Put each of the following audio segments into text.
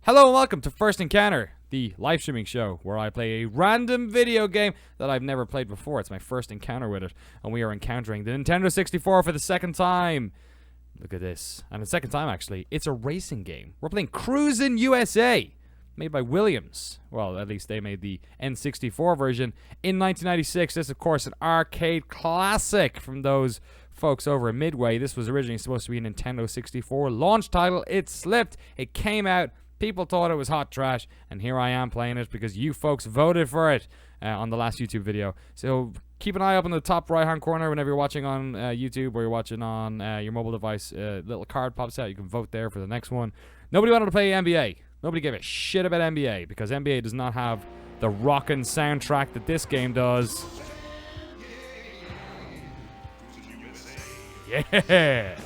Hello and welcome to First Encounter, the live streaming show where I play a random video game that I've never played before. It's my first encounter with it, and we are encountering the Nintendo 64 for the second time. Look at this. And the second time, actually, it's a racing game. We're playing Cruis'n USA, made by Williams. Well, at least they made the N64 version in 1996. This, of course, an arcade classic from those folks over at Midway. This was originally supposed to be a Nintendo 64 launch title. It slipped. It came out. People thought it was hot trash, and here I am playing it because you folks voted for it on the last YouTube video. So keep an eye up in the top right-hand corner whenever you're watching on YouTube or you're watching on your mobile device. Little card pops out. You can vote there for the next one. Nobody wanted to play NBA. Nobody gave a shit about NBA because NBA does not have the rockin' soundtrack that this game does. Yeah!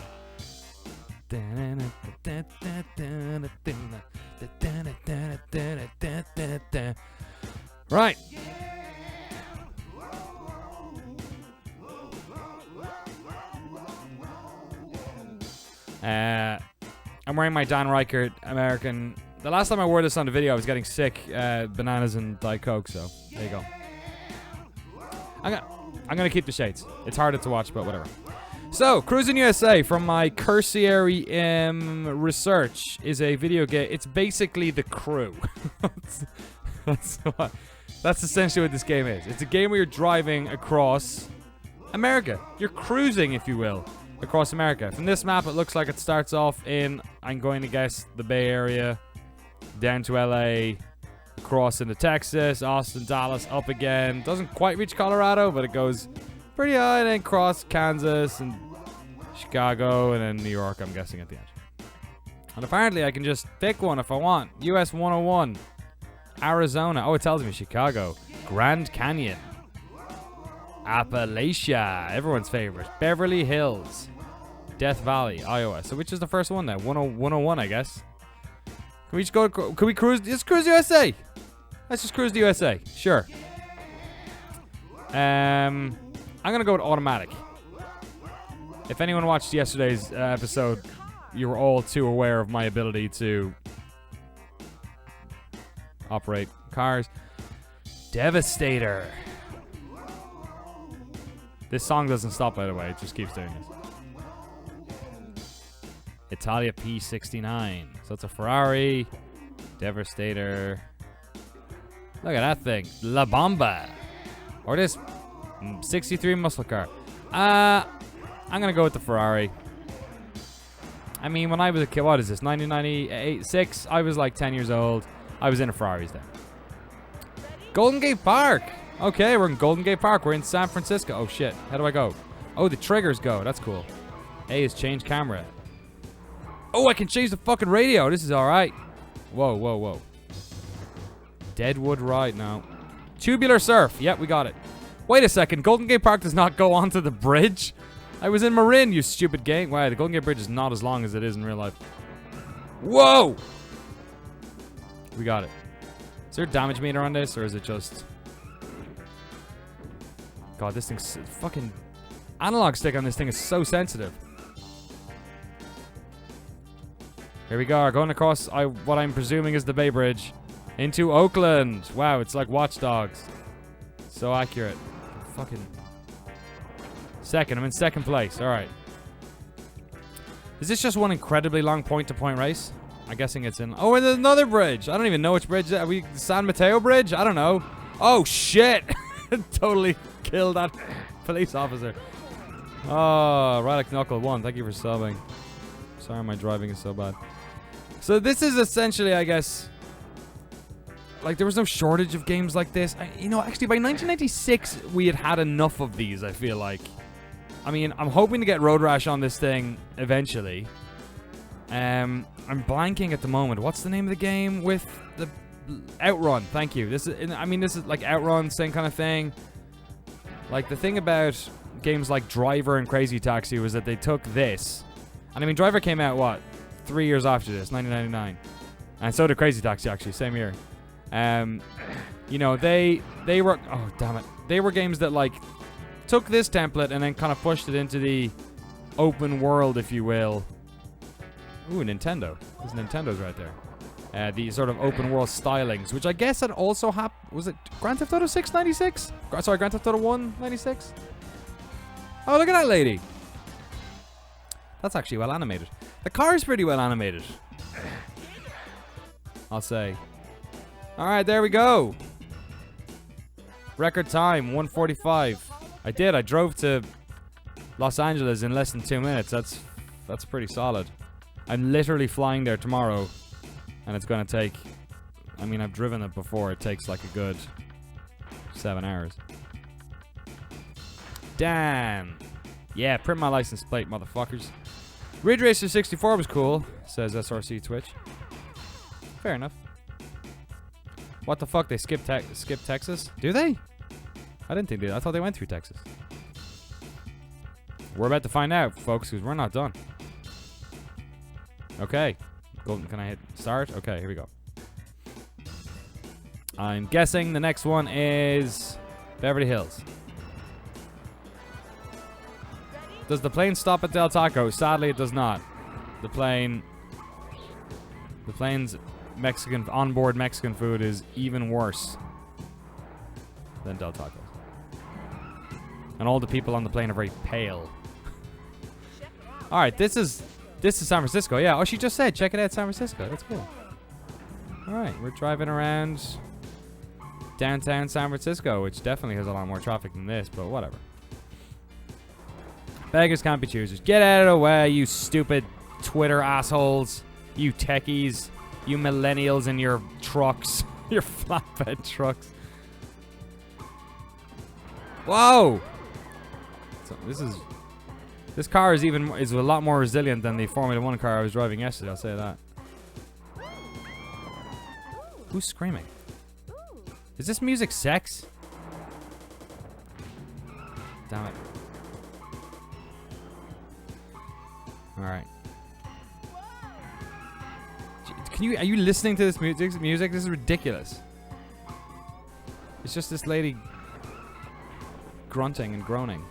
Right. I'm wearing my Dan Reichert American. The last time I wore this on the video, I was getting sick. Bananas and Diet Coke, so there you go. I'm gonna keep the shades. It's harder to watch, but whatever. So, Cruis'n USA, from my cursory research, is a video game. It's basically The Crew. That's essentially what this game is. It's a game where you're driving across America. You're cruising, if you will, across America. From this map, it looks like it starts off in, I'm going to guess, the Bay Area, down to LA, across into Texas, Austin, Dallas, up again. Doesn't quite reach Colorado, but it goes pretty high, and then cross Kansas and Chicago, and then New York, I'm guessing, at the end. And apparently I can just pick one if I want. US 101, Arizona. Oh, it tells me Chicago, Grand Canyon, Appalachia, everyone's favorite, Beverly Hills, Death Valley, Iowa. So which is the first one then? 101, I guess. Can we just go? Can we cruise? Just cruise USA. Let's just cruise the USA. Sure. I'm gonna go with automatic. If anyone watched yesterday's episode, you were all too aware of my ability to operate cars. Devastator. This song doesn't stop, by the way. It just keeps doing this. Italia P69. So it's a Ferrari. Devastator. Look at that thing. La Bomba. Or this 63 muscle car. I'm gonna go with the Ferrari. I mean, when I was a kid, what is this? 1996. I was like 10 years old. I was in a Ferraris then. Golden Gate Park. Okay, we're in Golden Gate Park. We're in San Francisco. Oh shit. How do I go? Oh, the triggers go. That's cool. A is change camera. Oh, I can change the fucking radio. This is all right. Whoa, whoa, whoa. Deadwood Ride. No. Tubular Surf. Yep, we got it. Wait a second. Golden Gate Park does not go onto the bridge. I was in Marin, you stupid game. Wow, the Golden Gate Bridge is not as long as it is in real life. Whoa! We got it. Is there a damage meter on this, or is it just... God, this thing's... Fucking... Analog stick on this thing is so sensitive. Here we go, going across what I'm presuming is the Bay Bridge into Oakland. Wow, it's like Watch Dogs. So accurate. Fucking... Second, I'm in second place. All right. Is this just one incredibly long point-to-point race? I'm guessing it's in... Oh, and there's another bridge. I don't even know which bridge. Are we San Mateo Bridge? I don't know. Oh, shit. Totally killed that police officer. Oh, Relic Knuckle 1. Thank you for subbing. Sorry, my driving is so bad. So this is essentially, I guess... Like, there was no shortage of games like this. You know, actually, by 1996, we had enough of these, I feel like. I mean, I'm hoping to get Road Rash on this thing eventually. I'm blanking at the moment. What's the name of the game with the Outrun? Thank you. This is, I mean, this is like Outrun, same kind of thing. Like, the thing about games like Driver and Crazy Taxi was that they took this. And I mean, Driver came out, what, 3 years after this, 1999. And so did Crazy Taxi, actually, same year. You know, they were... Oh, damn it. They were games that, like... took this template and then kind of pushed it into the open world, if you will. Ooh, Nintendo. There's Nintendo's right there. the sort of open world stylings, which I guess had also was it Grand Theft Auto 6 96? Sorry, Grand Theft Auto 1 96? Oh, look at that lady. That's actually well animated. The car is pretty well animated, I'll say. Alright, there we go. Record time, 1:45. I drove to Los Angeles in less than 2 minutes. That's pretty solid. I'm literally flying there tomorrow. And it's going to take... I mean, I've driven it before. It takes like a good 7 hours. Damn. Yeah, print my license plate, motherfuckers. Ridge Racer 64 was cool, says SRC Twitch. Fair enough. What the fuck? They skip Texas? Do they? I didn't think they did. I thought they went through Texas. We're about to find out, folks, because we're not done. Okay. Golden, can I hit start? Okay, here we go. I'm guessing the next one is Beverly Hills. Does the plane stop at Del Taco? Sadly, it does not. The plane's Mexican onboard Mexican food is even worse than Del Taco. And all the people on the plane are very pale. All right, this is San Francisco. Yeah. Oh, she just said, check it out, San Francisco. That's cool. All right, we're driving around downtown San Francisco, which definitely has a lot more traffic than this, but whatever. Beggars can't be choosers. Get out of the way, you stupid Twitter assholes. You techies. You millennials in your trucks. Your flatbed trucks. Whoa! So this car is a lot more resilient than the Formula 1 car I was driving yesterday, I'll say that. Who's screaming? Is this music sex? Damn it. Alright. Are you listening to this music? This is ridiculous. It's just this lady grunting and groaning.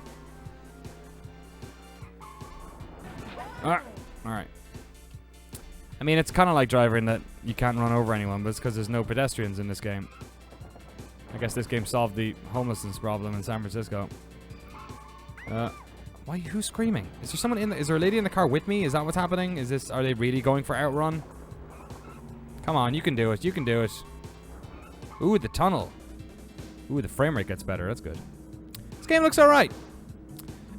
Alright. I mean, it's kind of like driving that you can't run over anyone, but it's because there's no pedestrians in this game. I guess this game solved the homelessness problem in San Francisco. Who's screaming? Is there someone is there a lady in the car with me? Is that what's happening? Are they really going for outrun? Come on, you can do it. You can do it. Ooh, the tunnel. Ooh, the frame rate gets better. That's good. This game looks alright.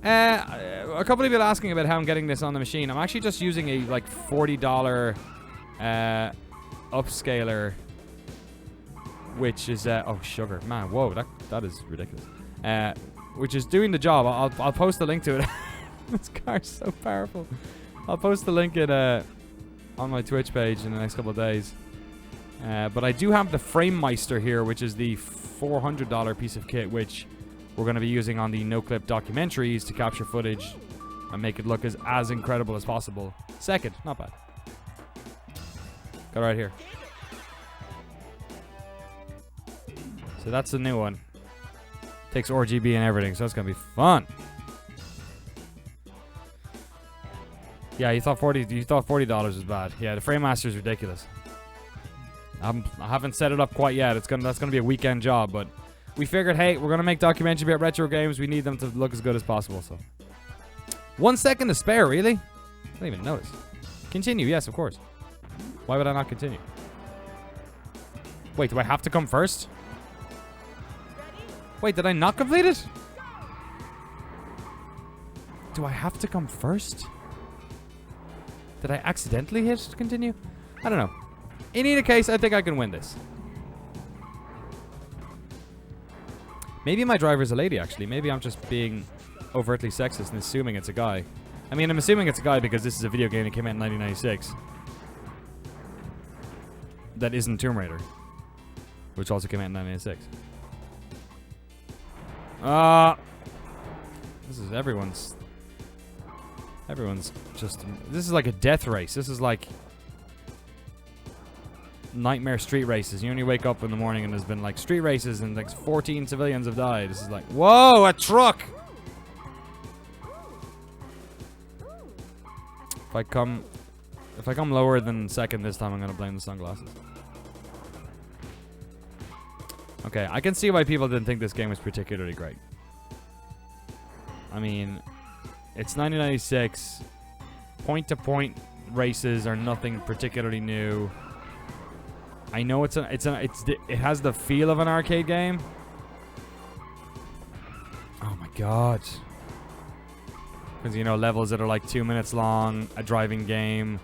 A couple of people asking about how I'm getting this on the machine. I'm actually just using a like $40 upscaler, which is oh sugar, man, whoa, that is ridiculous. Which is doing the job. I'll post the link to it. This car's so powerful. I'll post the link on my Twitch page in the next couple of days. But I do have the Framemeister here, which is the $400 piece of kit, which we're going to be using on the no-clip documentaries to capture footage and make it look as incredible as possible. Second, not bad. Got right here. So that's the new one. Takes RGB and everything, so that's going to be fun. Yeah, you thought $40 was bad. Yeah, the Framemaster is ridiculous. I haven't set it up quite yet. That's gonna be a weekend job, but we figured, hey, we're gonna make documentaries about retro games. We need them to look as good as possible. So, 1 second to spare, really? I didn't even notice. Continue, yes, of course. Why would I not continue? Wait, do I have to come first? Wait, did I not complete it? Do I have to come first? Did I accidentally hit continue? I don't know. In either case, I think I can win this. Maybe my driver's a lady, actually. Maybe I'm just being overtly sexist and assuming it's a guy. I mean, I'm assuming it's a guy because this is a video game that came out in 1996. That isn't Tomb Raider, which also came out in 1996. This is everyone's just... This is like a death race. This is like Nightmare Street Races. You only wake up in the morning and there's been like street races and like 14 civilians have died. This is like, whoa, a truck! If If I come lower than second this time, I'm going to blame the sunglasses. Okay, I can see why people didn't think this game was particularly great. I mean, it's 1996. Point-to-point races are nothing particularly new. I know it has the feel of an arcade game. Oh my god. Because, you know, levels that are like 2 minutes long, a driving game,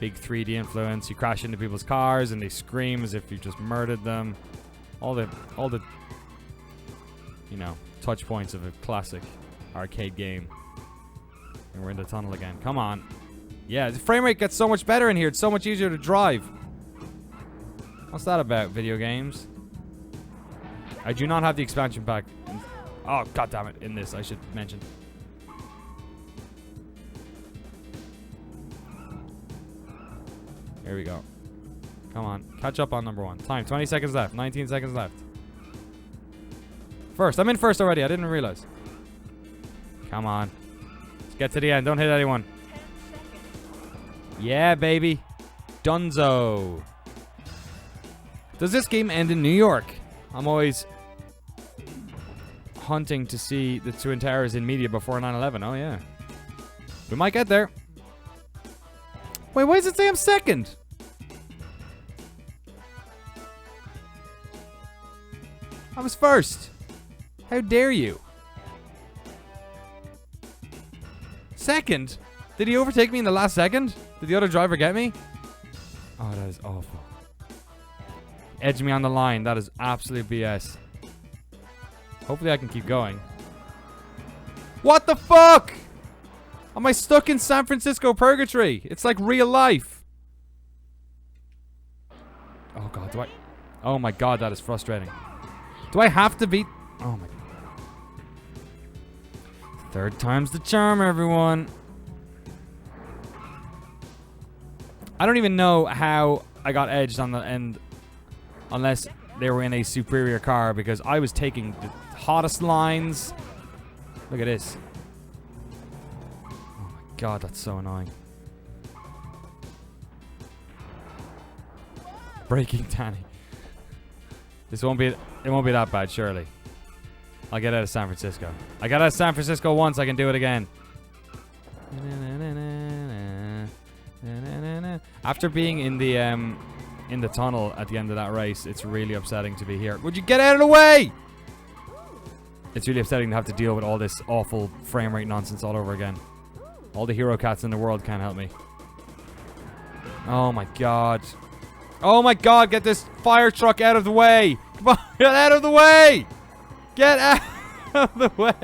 big 3D influence. You crash into people's cars and they scream as if you just murdered them. All the, you know, touch points of a classic arcade game. And we're in the tunnel again. Come on. Yeah, the frame rate gets so much better in here. It's so much easier to drive. What's that about, video games? I do not have the expansion pack. Oh, god damn it. In this, I should mention. Here we go. Come on. Catch up on number one. Time. 20 seconds left. 19 seconds left. First. I'm in first already. I didn't realize. Come on. Let's get to the end. Don't hit anyone. Yeah, baby. Dunzo. Does this game end in New York? I'm always hunting to see the Twin Towers in media before 9/11. Oh, yeah. We might get there. Wait, why does it say I'm second? I was first. How dare you? Second? Did he overtake me in the last second? Did the other driver get me? Oh, that is awful. Edge me on the line. That is absolute BS. Hopefully I can keep going. What the fuck? Am I stuck in San Francisco purgatory? It's like real life. Oh god, do I... Oh my god, that is frustrating. Do I have to beat... Oh my... Third time's the charm, everyone. I don't even know how I got edged on the end. Unless they were in a superior car, because I was taking the hottest lines. Look at this. Oh my god, that's so annoying. Breaking Danny. This won't be... It won't be that bad, surely. I'll get out of San Francisco. I got out of San Francisco once, I can do it again. After being in the tunnel at the end of that race, it's really upsetting to be here. Would you get out of the way? It's really upsetting to have to deal with all this awful frame rate nonsense all over again. All the hero cats in the world can't help me. Oh my god. Oh my god, get this fire truck out of the way. Come on, get out of the way. Get out of the way.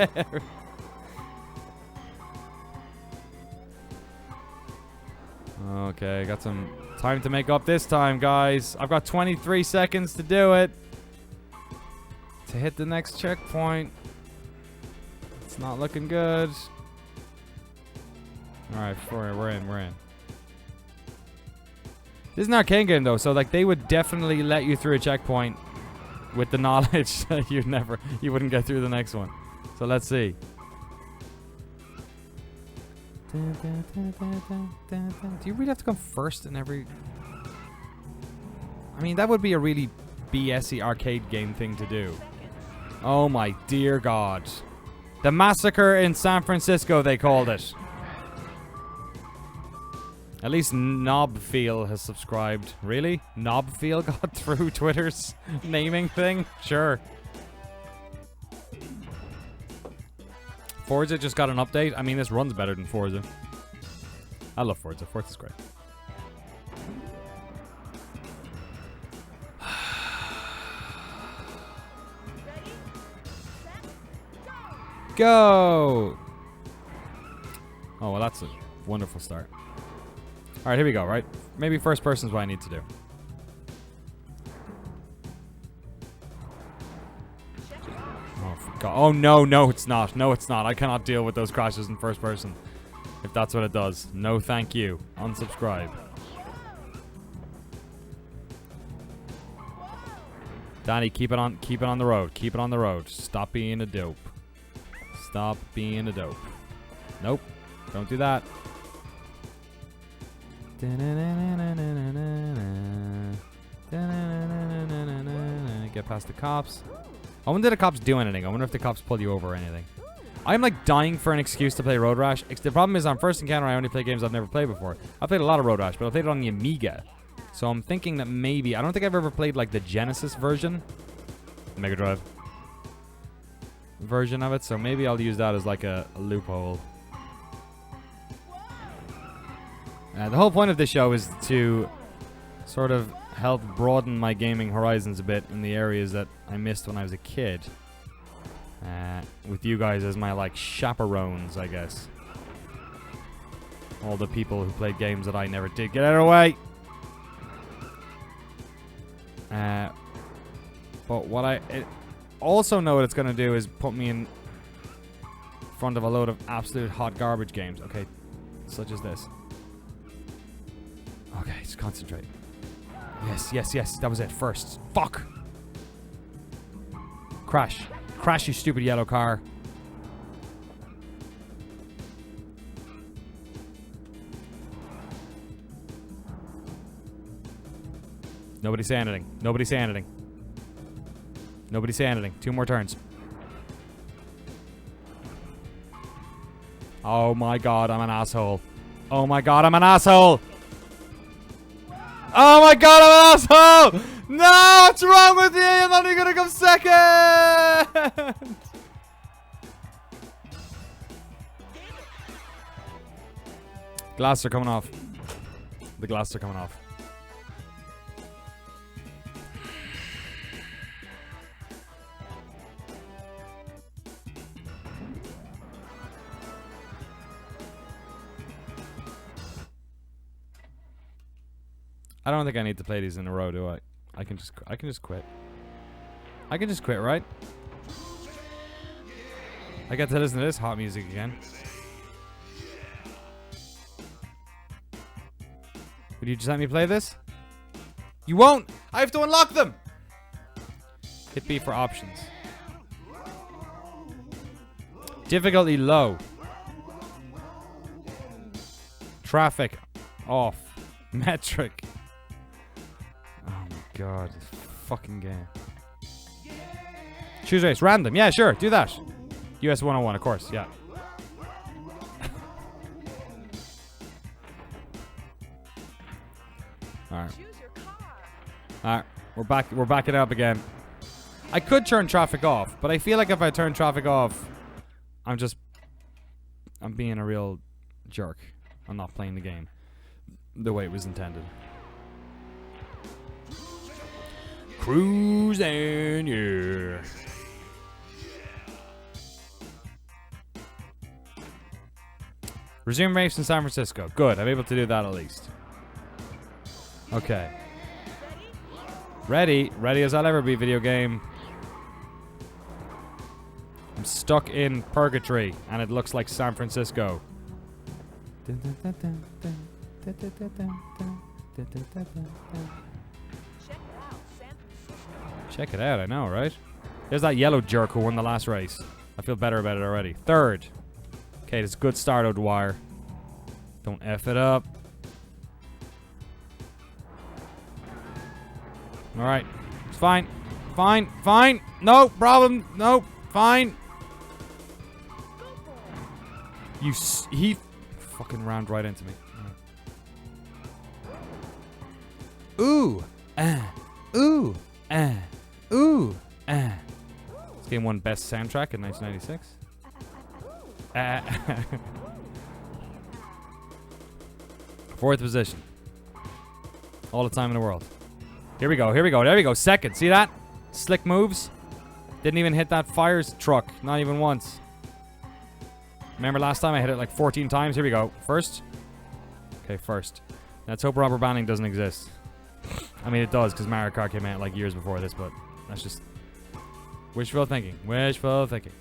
Okay, got some time to make up this time, guys. I've got 23 seconds to do it. To hit the next checkpoint. It's not looking good. Alright, we're in. This is an arcade game though, so like they would definitely let you through a checkpoint with the knowledge that you wouldn't get through the next one. So let's see. Do you really have to come first in every... I mean, that would be a really BS-y arcade game thing to do. Oh my dear god. The Massacre in San Francisco, they called it. At least Knobfeel has subscribed. Really? Knobfeel got through Twitter's naming thing? Sure. Forza just got an update. I mean, this runs better than Forza. I love Forza. Forza's great. Go! Oh, well, that's a wonderful start. Alright, here we go, right? Maybe first person's what I need to do. Oh, for God. Oh, no, it's not. No, it's not. I cannot deal with those crashes in first person. If that's what it does. No, thank you. Unsubscribe. Danny, keep it on the road. Keep it on the road. Stop being a dope. Stop being a dope. Nope. Don't do that. Get past the cops. I wonder if the cops do anything. I wonder if the cops pull you over or anything. I'm like dying for an excuse to play Road Rash. The problem is on First Encounter I only play games I've never played before. I played a lot of Road Rash, but I played it on the Amiga. So I'm thinking that maybe... I don't think I've ever played like the Genesis version. Mega Drive. Version of it. So maybe I'll use that as like a loophole. The whole point of this show is to sort of help broaden my gaming horizons a bit in the areas that I missed when I was a kid. With you guys as my, like, chaperones, I guess. All the people who played games that I never did. Get out of the way! But what I also know what it's going to do is put me in front of a load of absolute hot garbage games. Okay, such as this. Okay, just concentrate. Yes, yes, yes. That was it. First. Fuck! Crash. Crash, you stupid yellow car. Nobody say anything. Nobody say anything. Nobody say anything. 2 more turns. Oh my god, I'm an asshole. Oh my god, I'm an asshole! Oh my god, I'm an asshole! No, what's wrong with you? I'm only gonna come second! Glasses are coming off. The glasses are coming off. I don't think I need to play these in a row, do I? I can just quit. I can just quit, right? I get to listen to this hot music again. Would you just let me play this? You won't! I have to unlock them! Hit B for options. Difficulty low. Traffic off. Metric. Oh my god, this fucking game. Choose race, random. Yeah, sure, do that. US 101, of course, yeah. Alright. Alright, we're backing up again. I could turn traffic off, but I feel like if I turn traffic off, I'm being a real jerk. I'm not playing the game the way it was intended. Cruis'n, yeah. Resume race in San Francisco. Good, I'm able to do that at least. Okay. Ready as I'll ever be, video game. I'm stuck in purgatory, and it looks like San Francisco. Check it out, I know, right? There's that yellow jerk who won the last race. I feel better about it already. Third. Okay, this is a good start, O'Dwyer. Don't F it up. Alright. It's fine. Fine. Fine. No problem. No. Fine. He fucking rammed right into me. Ooh. Ooh. Ooh. This game won Best Soundtrack in 1996. Fourth position. All the time in the world. Here we go. Here we go. There we go. Second. See that? Slick moves. Didn't even hit that fire truck. Not even once. Remember last time I hit it like 14 times? Here we go. First. Okay, first. Let's hope rubber banding doesn't exist. I mean, it does because Mario Kart came out like years before this, but that's just wishful thinking. Wishful thinking.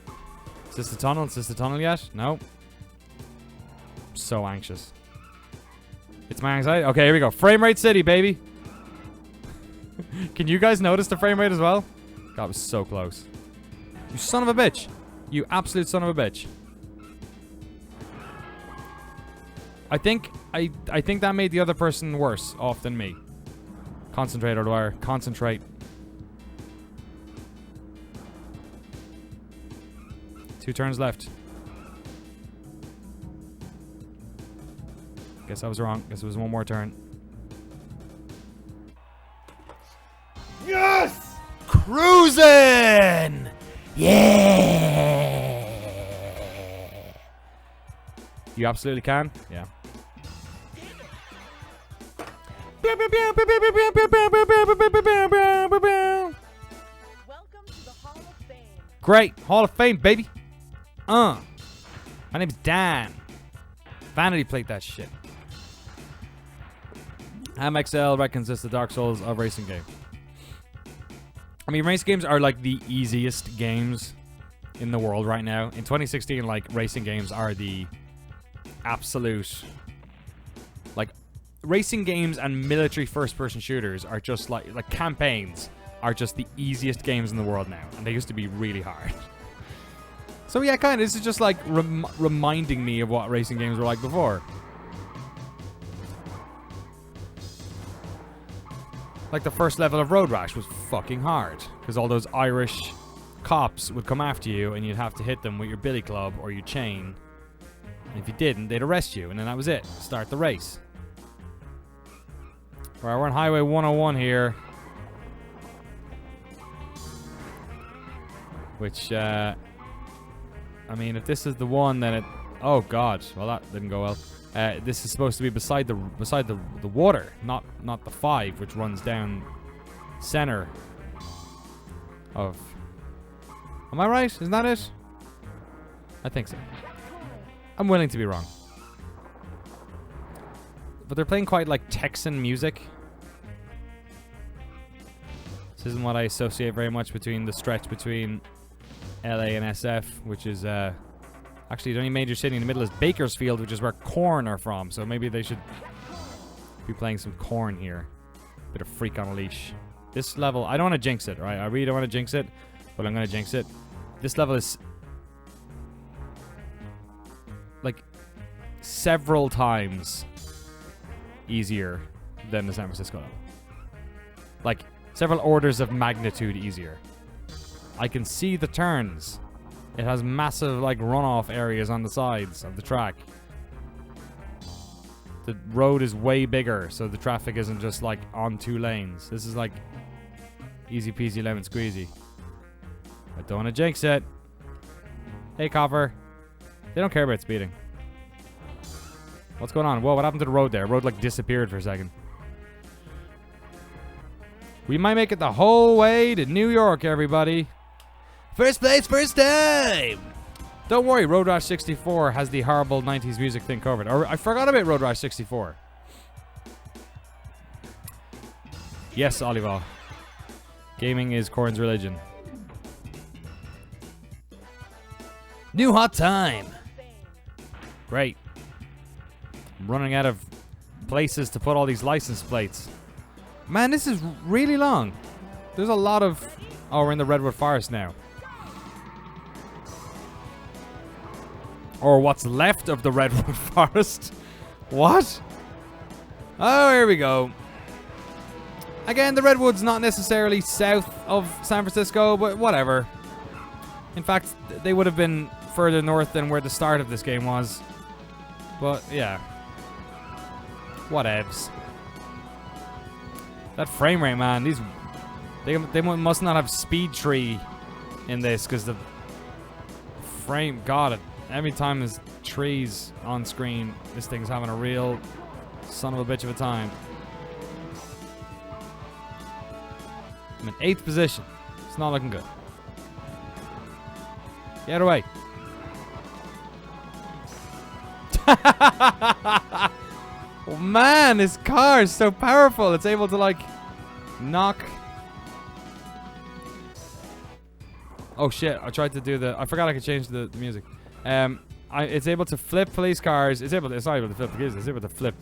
Is this the tunnel? Is this the tunnel yet? No. I'm so anxious. It's my anxiety. Okay, here we go. Frame rate city, baby. Can you guys notice the frame rate as well? That was so close. You son of a bitch. You absolute son of a bitch. I think that made the other person worse off than me. Concentrate, O'Dwyer. Concentrate. Two turns left. Guess I was wrong. Guess it was one more turn. Yes! Cruis'n! Yeah! You absolutely can? Yeah. Welcome to the Hall of Fame. Great. Hall of Fame, baby. My name's Dan. Vanity plate that shit. AmXL reckons it's the Dark Souls of racing game. I mean, race games are like the easiest games in the world right now. In 2016, like, racing games are the absolute... Like, racing games and military first-person shooters are just like campaigns are just the easiest games in the world now. And they used to be really hard. So yeah, kind of, this is just like reminding me of what racing games were like before. Like the first level of Road Rash was fucking hard because all those Irish cops would come after you and you'd have to hit them with your billy club or your chain. And if you didn't, they'd arrest you, and then that was it. Start the race. Alright, we're on Highway 101 here. Which, I mean, if this is the one, then it... Oh, God. Well, that didn't go well. This is supposed to be beside the water, not the 5, which runs down center of... Am I right? Isn't that it? I think so. I'm willing to be wrong. But they're playing quite, like, Texan music. This isn't what I associate very much between the stretch between LA and SF, which is, actually, the only major city in the middle is Bakersfield, which is where Korn are from. So maybe they should be playing some Korn here. Bit of Freak on a Leash. This level, I don't want to jinx it, right? I really don't want to jinx it, but I'm going to jinx it. This level is... like several times easier than the San Francisco level. Like several orders of magnitude easier. I can see the turns. It has massive like runoff areas on the sides of the track. The road is way bigger, so the traffic isn't just like on 2 lanes. This is like easy peasy lemon squeezy. I don't want to jinx it. Hey, Copper. They don't care about speeding. What's going on? Whoa, what happened to the road there? Road like disappeared for a second. We might make it the whole way to New York, everybody. First place, first time! Don't worry, Road Rash 64 has the horrible 90s music thing covered. Or I forgot about Road Rash 64. Yes, Oliver. Gaming is Corn's religion. New hot time. Great. I'm running out of places to put all these license plates. Man, this is really long. There's a lot of... Oh, we're in the Redwood Forest now. Or what's left of the Redwood Forest. What? Oh, here we go. Again, the Redwood's not necessarily south of San Francisco, but whatever. In fact, they would have been further north than where the start of this game was. But, yeah. Whatevs. That frame rate, man. They must not have speed tree in this, because the frame... God, every time there's trees on screen, this thing's having a real son of a bitch of a time. I'm in 8th position. It's not looking good. Get away. Oh man, this car is so powerful. It's able to like knock. Oh shit, I tried to do the... I forgot I could change the music. It's able to flip police cars. It's not able to flip police. It's able to flip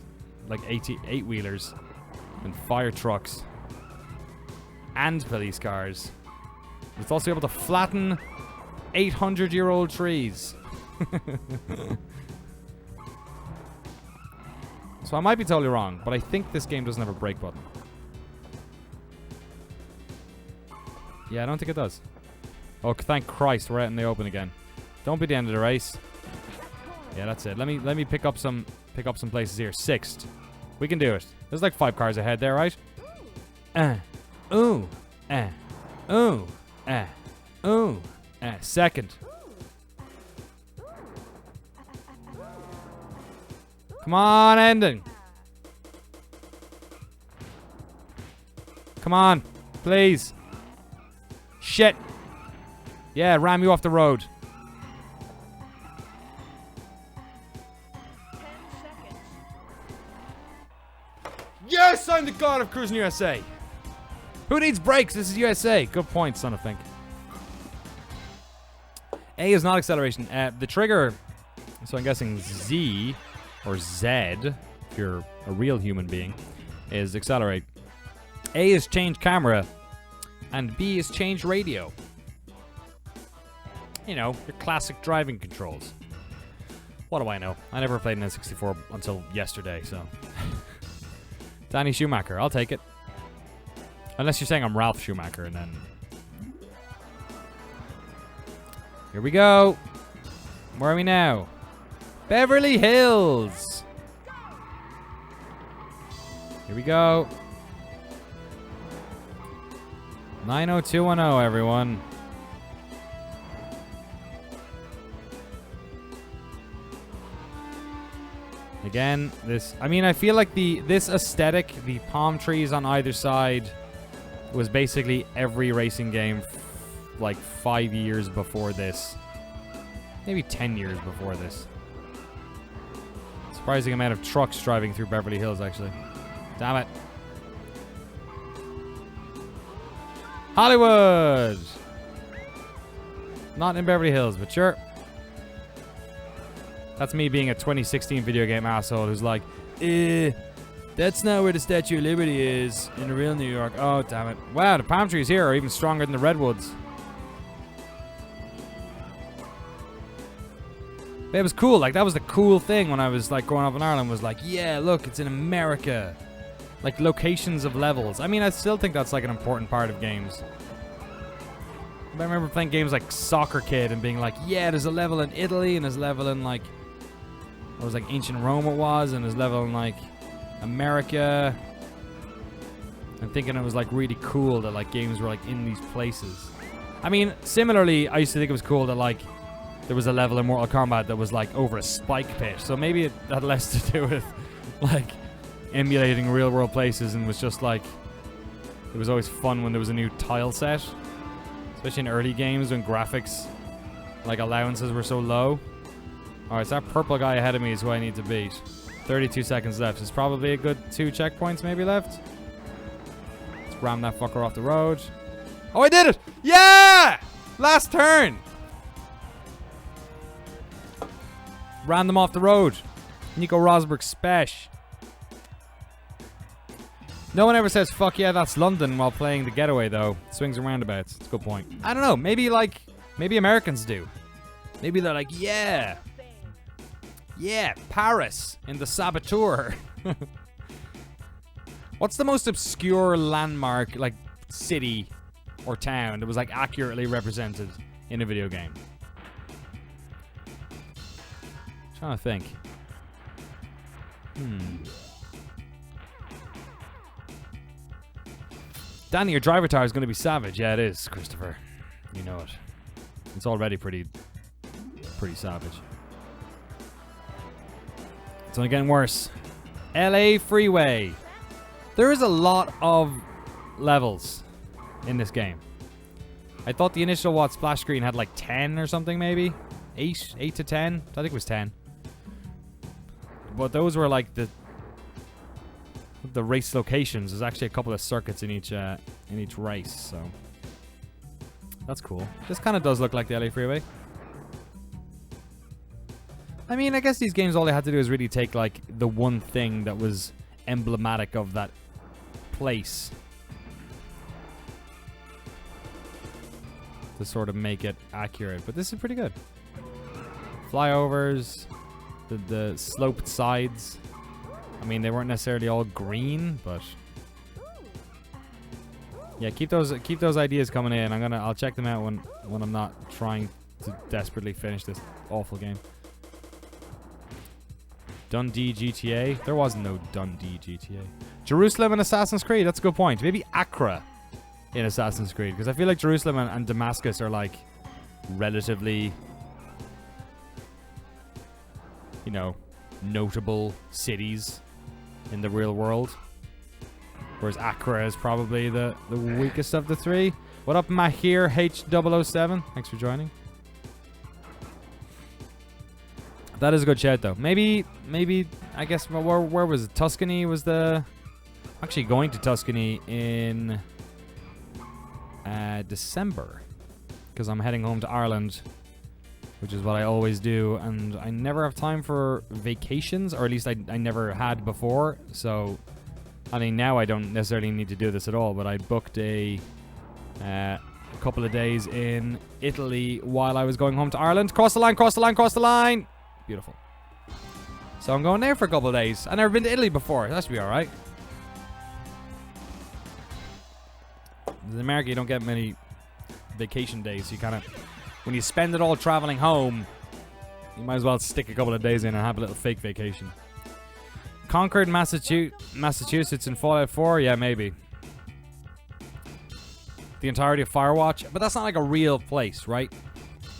like 8-wheelers and fire trucks and police cars. It's also able to flatten 800-year-old trees. So I might be totally wrong, but I think this game doesn't have a brake button. Yeah, I don't think it does. Oh, thank Christ, we're out in the open again. Don't be the end of the race. Yeah, that's it. Let me pick up some places here. 6th. We can do it. There's like 5 cars ahead there, right? Ooh. Ooh. Ooh. 2nd. Come on, ending. Come on. Please. Shit. Yeah, ram you off the road. 10 seconds. Yes, I'm the god of Cruis'n USA. Who needs brakes? This is USA. Good point, son of think. A is not acceleration. The trigger, so I'm guessing Z or Z, if you're a real human being, is accelerate. A is change camera, and B is change radio. You know, your classic driving controls. What do I know? I never played an N64 until yesterday, so. Danny Schumacher, I'll take it. Unless you're saying I'm Ralph Schumacher, and then... Here we go. Where are we now? Beverly Hills. Here we go. 90210, everyone. Again, this... I mean, I feel like this aesthetic, the palm trees on either side, was basically every racing game like 5 years before this. Maybe 10 years before this. Surprising amount of trucks driving through Beverly Hills, actually. Damn it. Hollywood! Not in Beverly Hills, but sure. That's me being a 2016 video game asshole who's like, that's not where the Statue of Liberty is in the real New York. Oh, damn it. Wow, the palm trees here are even stronger than the redwoods. But it was cool. Like, that was the cool thing when I was, like, growing up in Ireland was like, yeah, look, it's in America. Like, locations of levels. I mean, I still think that's, like, an important part of games. I remember playing games like Soccer Kid and being like, yeah, there's a level in Italy and there's a level in, like, it was like ancient Rome it was, and there's a level in, like, America. And thinking it was, like, really cool that, like, games were, like, in these places. I mean, similarly, I used to think it was cool that, like, there was a level in Mortal Kombat that was, like, over a spike pit. So maybe it had less to do with, like, emulating real-world places and was just, like, it was always fun when there was a new tile set. Especially in early games when graphics, like, allowances were so low. Alright, so that purple guy ahead of me is who I need to beat. 32 seconds left. There's probably a good 2 checkpoints maybe left. Let's ram that fucker off the road. Oh, I did it! Yeah! Last turn! Ran them off the road. Nico Rosberg Spesh. No one ever says, fuck yeah, that's London while playing the getaway, though. Swings and roundabouts. It's a good point. I don't know. Maybe, like, maybe Americans do. Maybe they're like, yeah. Yeah, Paris in the Saboteur. What's the most obscure landmark, like, city or town that was, like, accurately represented in a video game? I'm trying to think. Danny, your driver tire is going to be savage. Yeah, it is, Christopher. You know it. It's already pretty savage. It's only getting worse. LA Freeway. There is a lot of levels in this game. I thought the initial splash screen had like 10 or something maybe. 8 to 10. I think it was 10. But those were like the race locations. There's actually a couple of circuits in each race, so that's cool. This kind of does look like the LA Freeway. I mean, I guess these games, all they had to do is really take like the one thing that was emblematic of that place to sort of make it accurate. But this is pretty good. Flyovers, the sloped sides. I mean, they weren't necessarily all green, but yeah, keep those ideas coming in. I'll check them out when I'm not trying to desperately finish this awful game. Dundee GTA. There was no Dundee GTA. Jerusalem in Assassin's Creed. That's a good point. Maybe Accra in Assassin's Creed, because I feel like Jerusalem and Damascus are like relatively, you know, notable cities in the real world, whereas Accra is probably the weakest of the three. What up, Mahir H007? Thanks for joining. That is a good shout, though. Maybe I guess where was it? Tuscany was the. I'm actually going to Tuscany in December, because I'm heading home to Ireland, which is what I always do, and I never have time for vacations, or at least I never had before. So, I mean, now I don't necessarily need to do this at all, but I booked a couple of days in Italy while I was going home to Ireland. Cross the line, cross the line, cross the line! Beautiful. So I'm going there for a couple of days. I've never been to Italy before. That should be alright. In America, you don't get many vacation days. You kind of, when you spend it all traveling home, you might as well stick a couple of days in and have a little fake vacation. Concord, Massachusetts in Fallout 4? Yeah, maybe. The entirety of Firewatch? But that's not like a real place, right?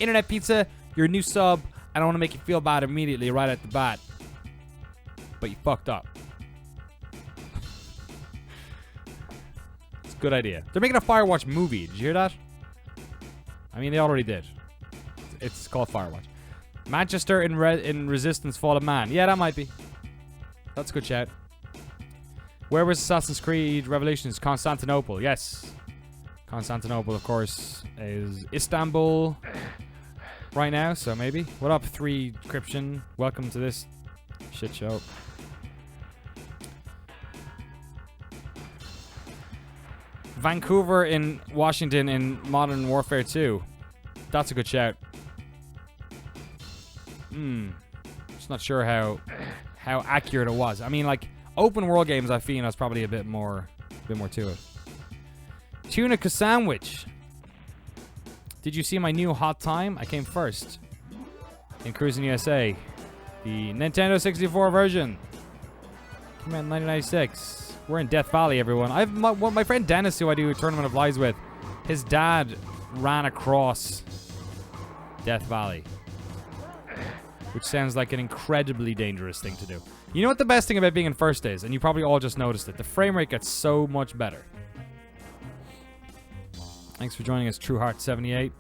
Internet Pizza, your new sub. I don't want to make you feel bad immediately right at the bat, but you fucked up. It's a good idea. They're making a Firewatch movie. Did you hear that? I mean, they already did. It's called Firewatch. Manchester in Resistance Fall of Man. Yeah, that might be. That's a good shout. Where was Assassin's Creed Revelations? Constantinople. Yes. Constantinople, of course, is Istanbul right now, so maybe. What up, 3 Cryption? Welcome to this shit show. Vancouver in Washington in Modern Warfare 2. That's a good shout. Just not sure how accurate it was. I mean, like, open world games, I feel that's probably a bit more to it. Tunica sandwich. Did you see my new hot time? I came first in Cruis'n USA, the Nintendo 64 version. Came out in 1996. We're in Death Valley, everyone. My friend Dennis, who I do a Tournament of Lies with, his dad ran across Death Valley, which sounds like an incredibly dangerous thing to do. You know what the best thing about being in first is, and you probably all just noticed it, the frame rate gets so much better. Thanks for joining us, TrueHeart78.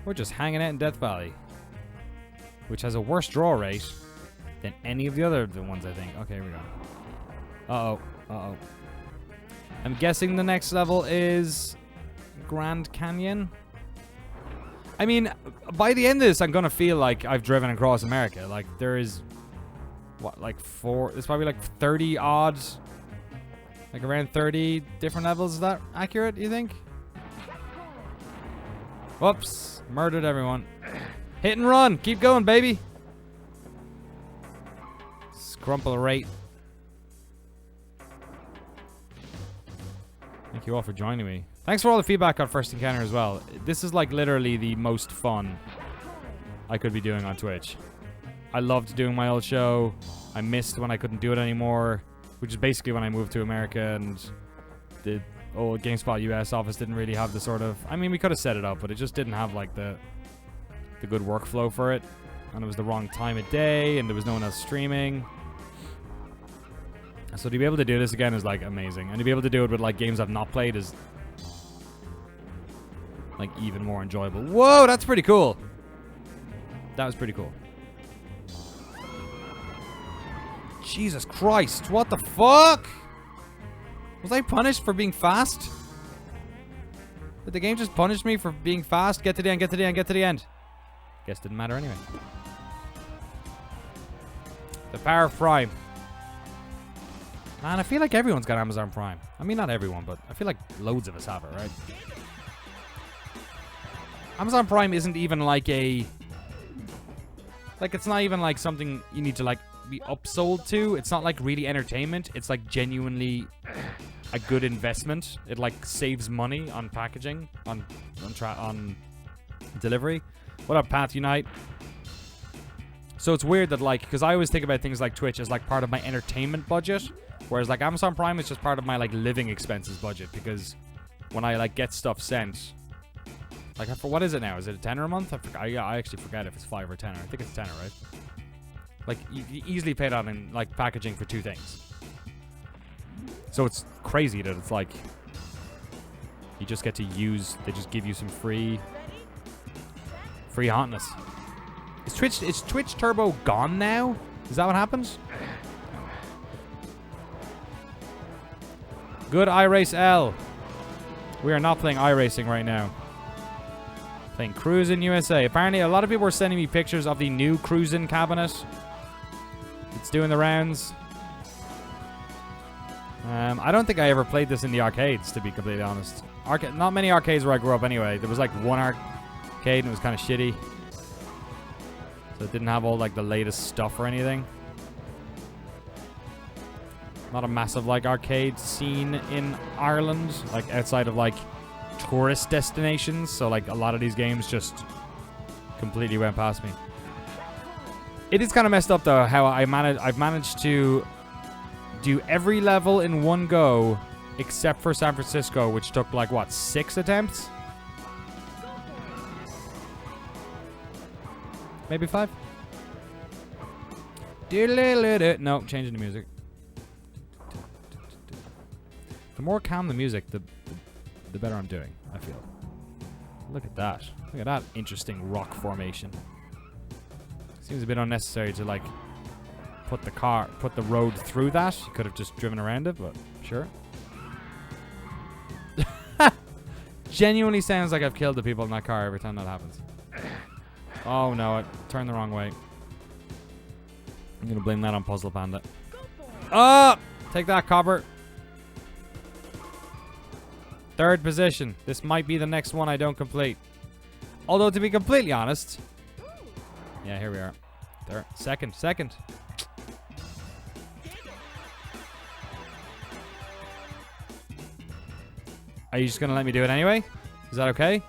We're just hanging out in Death Valley, which has a worse draw rate than any of the other ones, I think. Okay, here we go. Uh-oh. I'm guessing the next level is Grand Canyon. I mean, by the end of this, I'm going to feel like I've driven across America. Like, there is, what, like there's probably like 30 odd, like around 30 different levels. Is that accurate, you think? Whoops. Murdered everyone. Hit and run. Keep going, baby. Scrumple rate. Thank you all for joining me. Thanks for all the feedback on First Encounter as well. This is like literally the most fun I could be doing on Twitch. I loved doing my old show. I missed when I couldn't do it anymore, which is basically when I moved to America, and the old GameSpot US office didn't really have the sort of... I mean, we could have set it up, but it just didn't have like the good workflow for it. And it was the wrong time of day, and there was no one else streaming. So to be able to do this again is like amazing. And to be able to do it with like games I've not played is like even more enjoyable. Whoa, that's pretty cool. That was pretty cool. Jesus Christ, what the fuck? Was I punished for being fast? Did the game just punish me for being fast? Get to the end, get to the end, get to the end. Guess didn't matter anyway. The power of Prime. Man, I feel like everyone's got Amazon Prime. I mean, not everyone, but I feel like loads of us have it, right? Amazon Prime isn't even like a... Like, it's not even like something you need to, like, be upsold to. It's not like really entertainment. It's like genuinely a good investment. It like saves money on packaging, on delivery. What up, Path Unite? So it's weird that like, because I always think about things like Twitch as like part of my entertainment budget, whereas like Amazon Prime is just part of my like living expenses budget, because when I like get stuff sent, like for what is it now? Is it a tenner a month? I actually forget if it's 5 or 10. I think it's tenner, right? Like you easily pay that in like packaging for 2 things. So it's crazy that it's like you just get to use. They just give you some free hotness. Is Twitch Turbo gone now? Is that what happens? Good iRace L. We are not playing iRacing right now. Playing Cruis'n USA. Apparently, a lot of people are sending me pictures of the new Cruis'n cabinet. It's doing the rounds. I don't think I ever played this in the arcades, to be completely honest. Not many arcades where I grew up anyway. There was like one arcade and it was kind of shitty. So it didn't have all like the latest stuff or anything. Not a massive like arcade scene in Ireland, like outside of like tourist destinations. So like a lot of these games just completely went past me. It is kind of messed up though how I've managed to do every level in one go except for San Francisco, which took like what, 6 attempts? Maybe 5? No, changing the music. The more calm the music, the better I'm doing, I feel. Look at that. Look at that interesting rock formation. Seems a bit unnecessary to like put the road through that. You could have just driven around it, but sure. Genuinely sounds like I've killed the people in that car every time that happens. Oh no, it turned the wrong way. I'm gonna blame that on Puzzle Panda. Oh! Take that, Copper. 3rd position. This might be the next one I don't complete. Although, to be completely honest... Yeah, here we are. 3rd. Second. Are you just gonna let me do it anyway? Is that okay?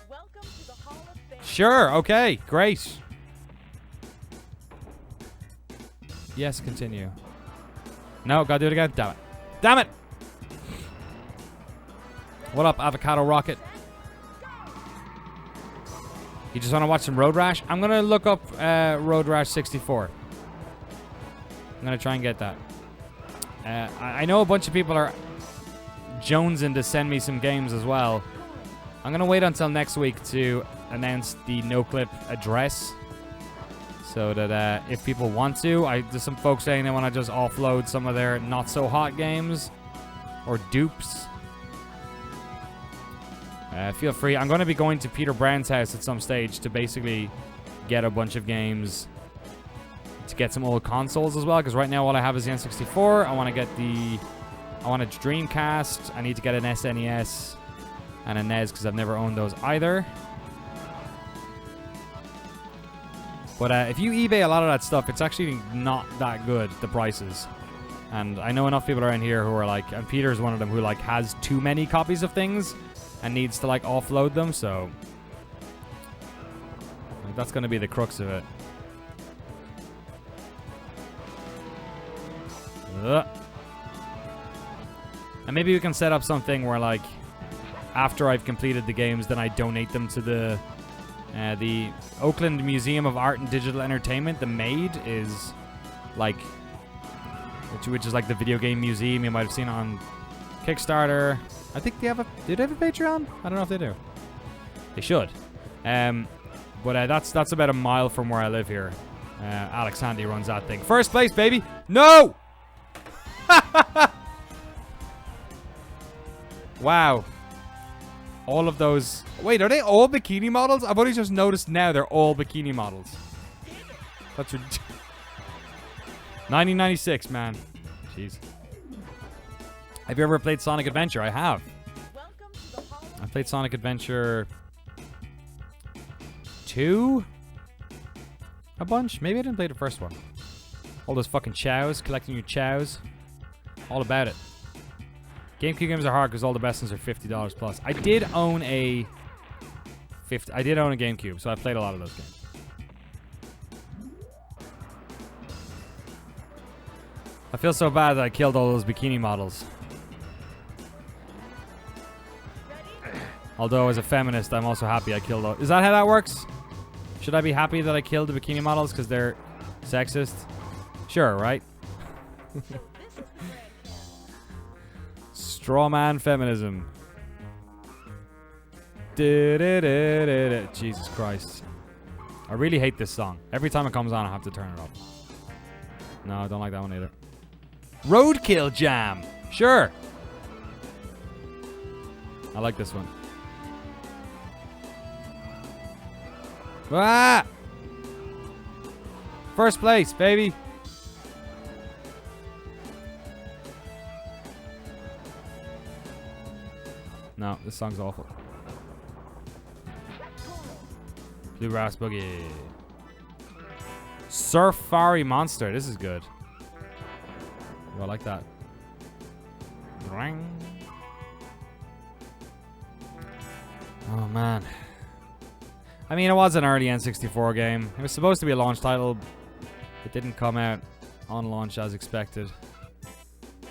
Welcome to the Hall of Fame. Sure, okay, great. Yes, continue. No, gotta do it again. Damn it. Damn it! What up, Avocado Rocket? You just want to watch some Road Rash? I'm gonna look up Road Rash 64. I'm gonna try and get that. I know a bunch of people are jonesing to send me some games as well. I'm gonna wait until next week to announce the no-clip address, so that if people want to, there's some folks saying they want to just offload some of their not-so-hot games or dupes. Feel free. I'm going to be going to Peter Brown's house at some stage to basically get a bunch of games, to get some old consoles as well, because right now all I have is the N64. I want a Dreamcast. I need to get an SNES and a NES because I've never owned those either. But if you eBay a lot of that stuff, it's actually not that good, the prices. And I know enough people around here who are like, and Peter's one of them who like has too many copies of things and needs to like offload them, so like, that's going to be the crux of it. And maybe we can set up something where like after I've completed the games, then I donate them to the Oakland Museum of Art and Digital Entertainment. The MAID is like, which is like the video game museum. You might have seen it on Kickstarter. I think do they have a Patreon? I don't know if they do. They should. But that's about a mile from where I live here. Alex Handy runs that thing. First place, baby. No! Wow. All of those. Wait, are they all bikini models? I've only just noticed now they're all bikini models. That's ridiculous. 1996, man. Jeez. Have you ever played Sonic Adventure? I have. I played Sonic Adventure 2. A bunch? Maybe I didn't play the first one. All those fucking chows, collecting your chows. All about it. GameCube games are hard because all the best ones are $50 plus. I did own a GameCube, so I played a lot of those games. I feel so bad that I killed all those bikini models. Although, as a feminist, I'm also happy I killed those. Is that how that works? Should I be happy that I killed the bikini models because they're sexist? Sure, right? So this is the grand finale. Strawman feminism. Jesus Christ. I really hate this song. Every time it comes on, I have to turn it off. No, I don't like that one either. Roadkill Jam. Sure. I like this one. Ah! First place, baby. No, this song's awful. Bluegrass Boogie. Surfari Monster. This is good. Oh, I like that. Ring. Oh, man. I mean, it was an early N64 game. It was supposed to be a launch title. It didn't come out on launch as expected.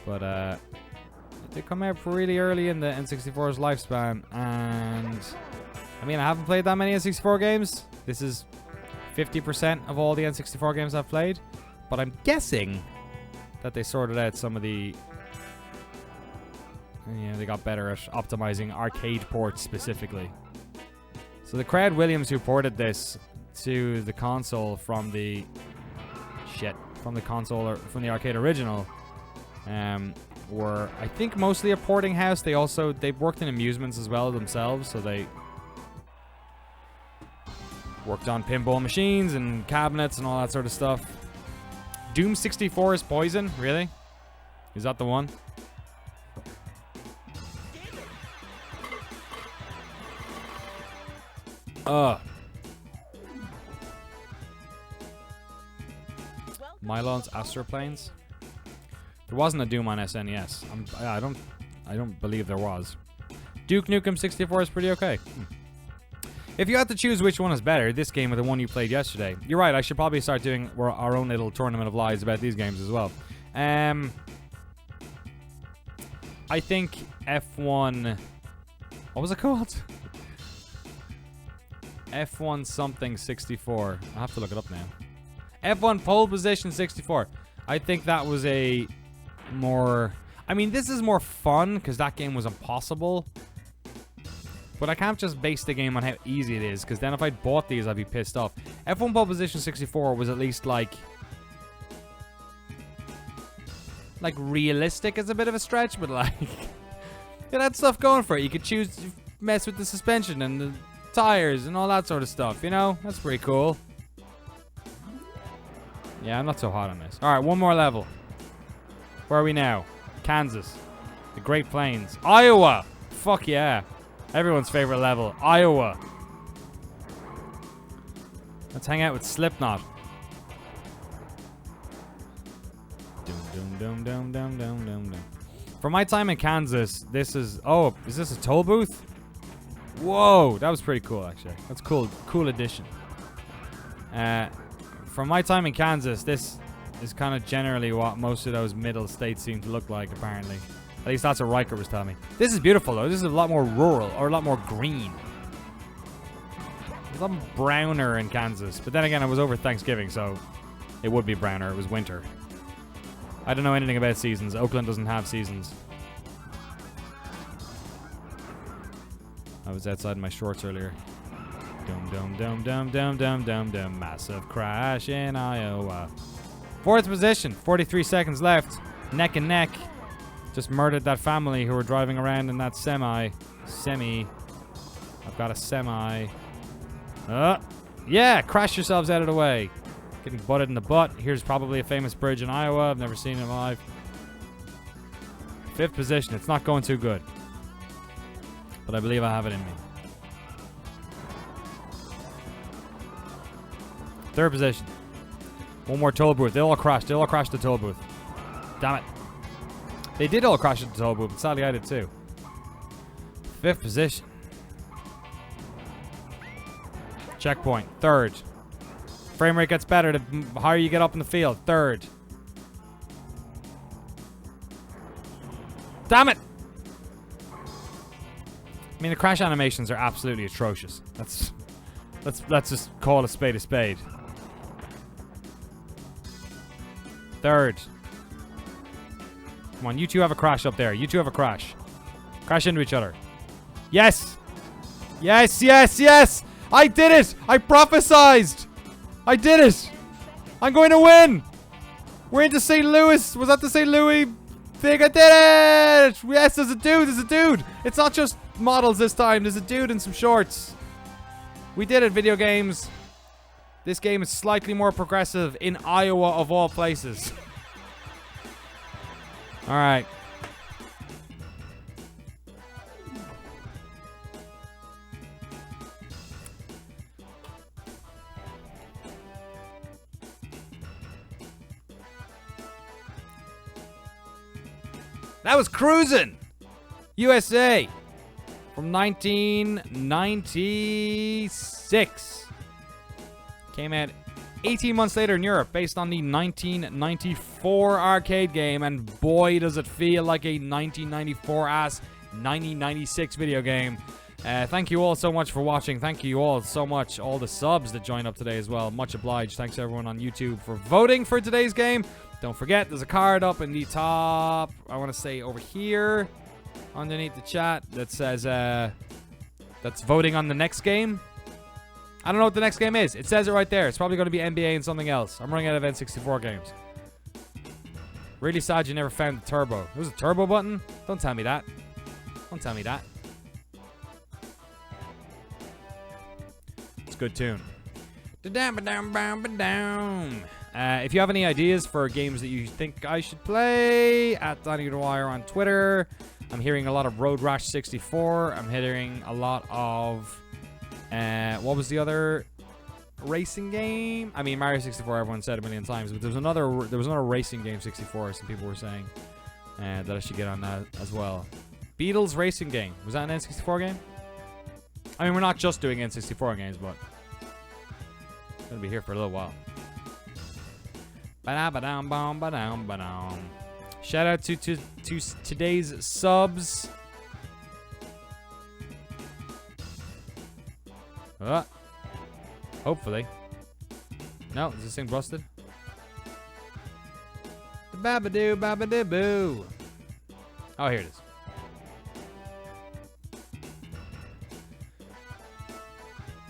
But, it did come out really early in the N64's lifespan. And, I mean, I haven't played that many N64 games. This is 50% of all the N64 games I've played. But I'm guessing that they sorted out some of the... Yeah, they got better at optimizing arcade ports specifically. So the Crowd Williams who ported this to the console from the... from the console or from the arcade original were, I think, mostly a porting house. They worked in amusements as well themselves, so they worked on pinball machines and cabinets and all that sort of stuff. Doom 64 is Poison? Really? Is that the one? Mylon's Astroplanes. There wasn't a Doom on SNES. I don't believe there was. Duke Nukem 64 is pretty okay. If you had to choose which one is better, this game or the one you played yesterday, you're right. I should probably start doing our own little tournament of lies about these games as well. I think F1. What was it called? F1 something 64. I have to look it up now. F1 Pole Position 64. I think that was a more... I mean, this is more fun because that game was impossible. But I can't just base the game on how easy it is, because then if I'd bought these, I'd be pissed off. F1 Pole Position 64 was at least like realistic is a bit of a stretch, but like it had stuff going for it. You could choose to mess with the suspension and the tires and all that sort of stuff, you know? That's pretty cool. Yeah, I'm not so hot on this. Alright, one more level. Where are we now? Kansas. The Great Plains. Iowa! Fuck yeah. Everyone's favorite level. Iowa. Let's hang out with Slipknot. For my time in Kansas, this is... Oh, is this a toll booth? Whoa, that was pretty cool, actually. That's cool. Cool addition. From my time in Kansas, this is kind of generally what most of those middle states seem to look like, apparently. At least that's what Riker was telling me. This is beautiful, though. This is a lot more rural, or a lot more green. It's a lot browner in Kansas. But then again, it was over Thanksgiving, so it would be browner. It was winter. I don't know anything about seasons. Oakland doesn't have seasons. I was outside in my shorts earlier. Dum dum dum dum dum dum dum dum. Massive crash in Iowa. Fourth position. 43 seconds left. Neck and neck. Just murdered that family who were driving around in that semi. I've got a semi. Yeah, crash yourselves out of the way. Getting butted in the butt. Here's probably a famous bridge in Iowa. I've never seen it live. Fifth position. It's not going too good. But I believe I have it in me. Third position. One more toll booth. They all crashed. They all crashed the toll booth. Damn it. They did all crash at the toll booth, but sadly I did too. 5th position. Checkpoint. 3rd. Frame rate gets better the higher you get up in the field. 3rd. Damn it! I mean, the crash animations are absolutely atrocious. Let's just call a spade a spade. 3rd. Come on, you two have a crash up there. You two have a crash. Crash into each other. Yes! Yes, yes, yes! I did it! I prophesized! I did it! I'm going to win! We're into St. Louis. Was that the St. Louis thing? I did it! Yes, there's a dude. There's a dude. It's not just models this time. There's a dude in some shorts. We did it, video games. This game is slightly more progressive in Iowa of all places. Alright. That was Cruis'n USA from 1996. Came out 18 months later in Europe, based on the 1994 arcade game, and boy does it feel like a 1994-ass 1996 video game. Thank you all so much for watching. Thank you all so much, all the subs that joined up today as well. Much obliged. Thanks to everyone on YouTube for voting for today's game. Don't forget, there's a card up in the top, I want to say over here, underneath the chat, that says, that's voting on the next game. I don't know what the next game is. It says it right there. It's probably going to be NBA and something else. I'm running out of N64 games. Really sad you never found the turbo. There's a turbo button? Don't tell me that. Don't tell me that. It's a good tune. If you have any ideas for games that you think I should play, at Donny Dwyer on Twitter. I'm hearing a lot of Road Rash 64. I'm hearing a lot of... what was the other racing game? I mean, Mario 64, everyone said a million times, but there was another racing game 64, some people were saying that I should get on that as well. Beatles racing game. Was that an N64 game? I mean, we're not just doing N64 games, but gonna be here for a little while. Shout out to today's subs. Hopefully. No, is this thing busted? Babadoo, babadoo, boo. Oh, here it is.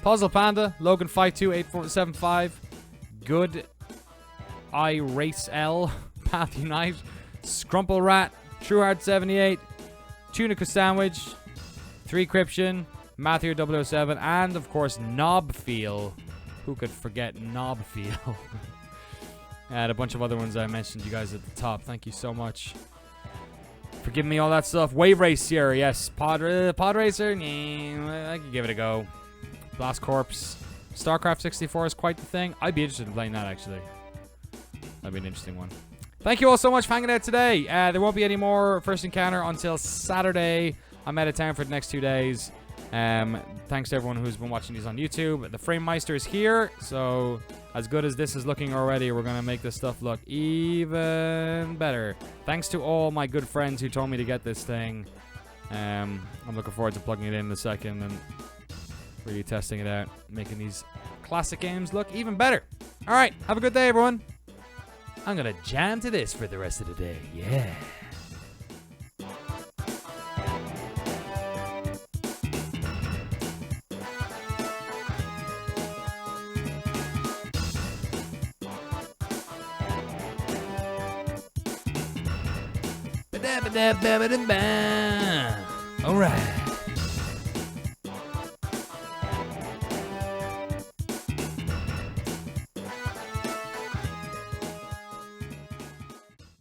Puzzle Panda, Logan 528475, Good I Race L, Path Unite, Scrumple Rat, Trueheart 78, Tunica Sandwich, 3Cryption, Matthew 007, and of course Knobfeel. Who could forget Knobfeel? And a bunch of other ones I mentioned you guys at the top. Thank you so much for giving me all that stuff. Wave Race Sierra, yes. Pod Racer, I could give it a go. Blast Corps. StarCraft 64 is quite the thing. I'd be interested in playing that, actually. That'd be an interesting one. Thank you all so much for hanging out today. There won't be any more First Encounter until Saturday. I'm out of town for the next 2 days. Thanks to everyone who's been watching these on YouTube. The Frame Meister is here, so as good as this is looking already, we're going to make this stuff look even better. Thanks to all my good friends who told me to get this thing. I'm looking forward to plugging it in a second and really testing it out, making these classic games look even better. All right, have a good day, everyone. I'm going to jam to this for the rest of the day. Yeah. All right.